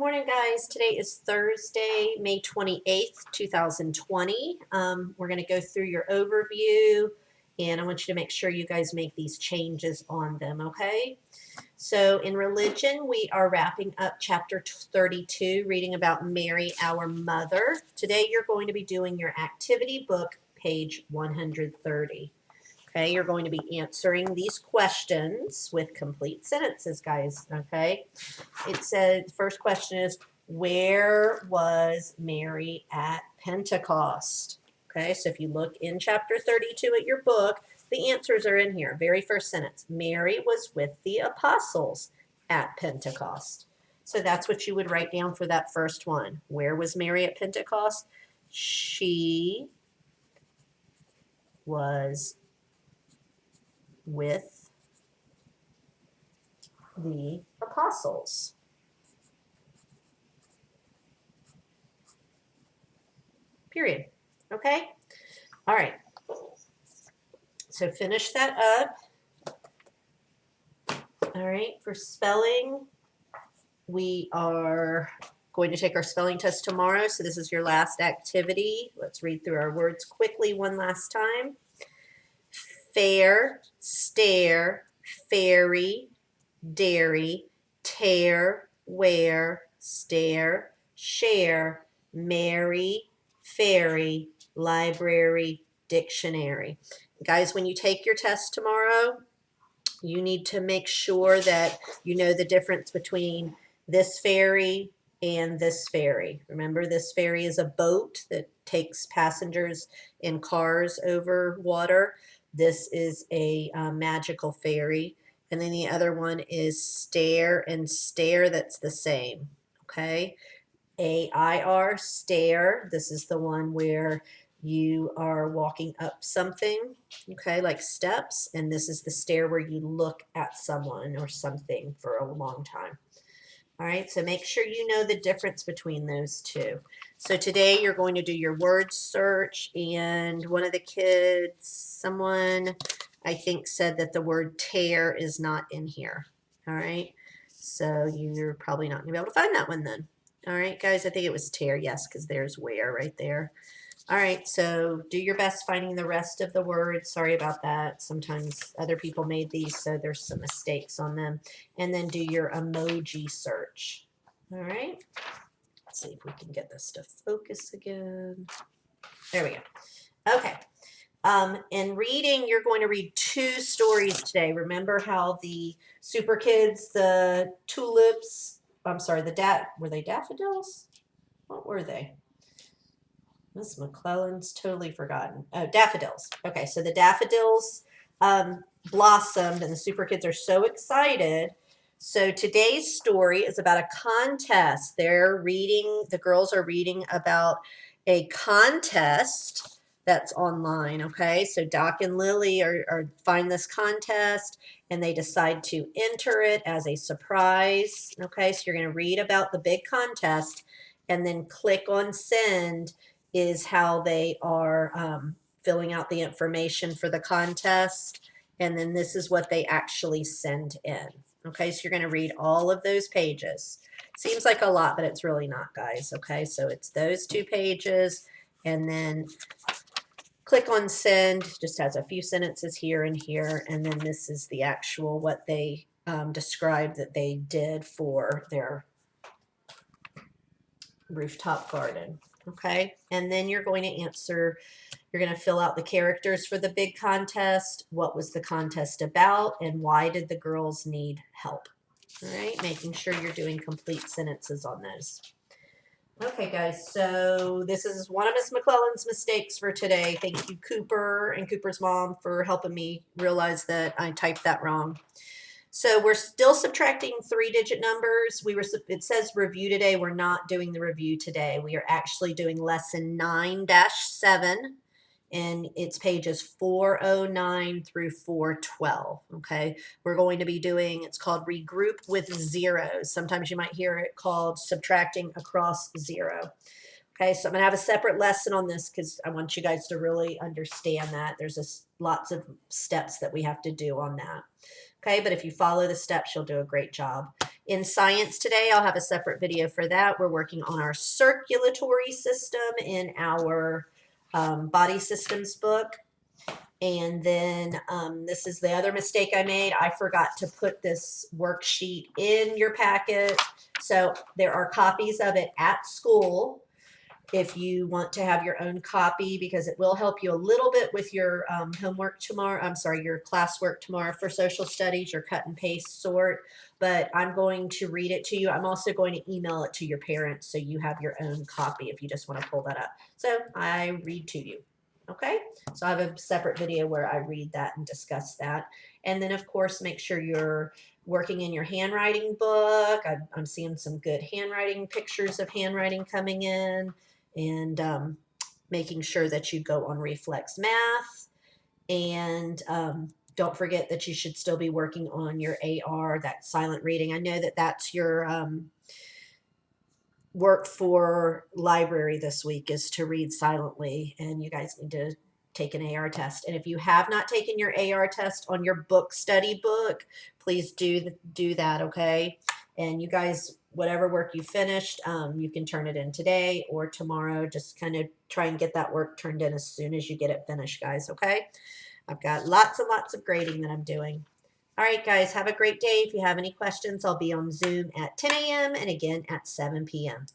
Morning, guys. Today is Thursday, May 28th, 2020. We're going to go through your overview, and I want you to make sure you guys make these changes on them, okay? So in religion, we are wrapping up chapter 32, reading about Mary, our mother. Today, you're going to be doing your activity book, page 130. Okay, you're going to be answering these questions with complete sentences, guys, okay? It says, first question is, where was Mary at Pentecost? Okay, so if you look in chapter 32 at your book, the answers are in here. Very first sentence, Mary was with the apostles at Pentecost. So that's what you would write down for that first one. Where was Mary at Pentecost? She was with the apostles. Period. Okay? All right. So finish that up. All right. For spelling, we are going to take our spelling test tomorrow. So this is your last activity. Let's read through our words quickly one last time. Fair, stare, fairy, dairy, tear, wear, stare, share, marry, fairy, library, dictionary. Guys, when you take your test tomorrow, you need to make sure that you know the difference between this ferry and this ferry. Remember, this ferry is a boat that takes passengers in cars over water. This is a magical ferry. And then the other one is stare and stare. That's the same. Okay. AIR, stare. This is the one where you are walking up something, okay, like steps. And this is the stare where you look at someone or something for a long time. All right, so make sure you know the difference between those two. So today you're going to do your word search, and one of the kids, someone I think said that the word tear is not in here. All right, so you're probably not going to be able to find that one then. All right, guys, I think it was tear, yes, because there's where right there. All right, so do your best finding the rest of the words. Sorry about that. Sometimes other people made these, so there's some mistakes on them. And then do your emoji search. All right, let's see if we can get this to focus again. There we go. Okay. In reading, you're going to read two stories today. Remember how the super kids, the tulips, I'm sorry, were they daffodils? What were they? Miss McClellan's totally forgotten. Oh, daffodils. Okay, so the daffodils blossomed, and the super kids are so excited. So today's story is about a contest. The girls are reading about a contest that's online, okay? So Doc and Lily find this contest, and they decide to enter it as a surprise, okay? So you're going to read about the big contest, and then click on send is how they are filling out the information for the contest. And then this is what they actually send in. Okay, so you're going to read all of those pages. Seems like a lot, but it's really not, guys. Okay, so it's those two pages, and then click on send. Just has a few sentences here and here, and then this is the actual what they described that they did for their rooftop garden. Okay, and then you're going to you're going to fill out the characters for the big contest, what was the contest about, and why did the girls need help. All right, making sure you're doing complete sentences on those. Okay, guys, so this is one of Miss McClellan's mistakes for today. Thank you, Cooper and Cooper's mom, for helping me realize that I typed that wrong. So we're still subtracting 3-digit numbers. It says review today. We're not doing the review today. We are actually doing lesson 9-7, and it's pages 409 through 412. Okay, we're going to be doing, it's called regroup with zeros. Sometimes you might hear it called subtracting across zero. Okay, so I'm going to have a separate lesson on this because I want you guys to really understand that. There's lots of steps that we have to do on that. Okay, but if you follow the steps, you'll do a great job. In science today, I'll have a separate video for that. We're working on our circulatory system in our body systems book. And then this is the other mistake I made. I forgot to put this worksheet in your packet. So there are copies of it at school if you want to have your own copy, because it will help you a little bit with your homework tomorrow. I'm sorry, your classwork tomorrow for social studies, your cut and paste sort. But I'm going to read it to you. I'm also going to email it to your parents so you have your own copy if you just want to pull that up. So I read to you. Okay, so I have a separate video where I read that and discuss that. And then, of course, make sure you're working in your handwriting book. I'm seeing some good handwriting pictures of handwriting coming in, and making sure that you go on Reflex Math. And don't forget that you should still be working on your AR, that silent reading. I know that that's your work for library this week, is to read silently, and you guys need to take an AR test. And if you have not taken your AR test on your book study book, please do that, okay? And you guys, whatever work you finished, you can turn it in today or tomorrow. Just kind of try and get that work turned in as soon as you get it finished, guys, okay? I've got lots and lots of grading that I'm doing. All right, guys, have a great day. If you have any questions, I'll be on Zoom at 10 a.m. and again at 7 p.m.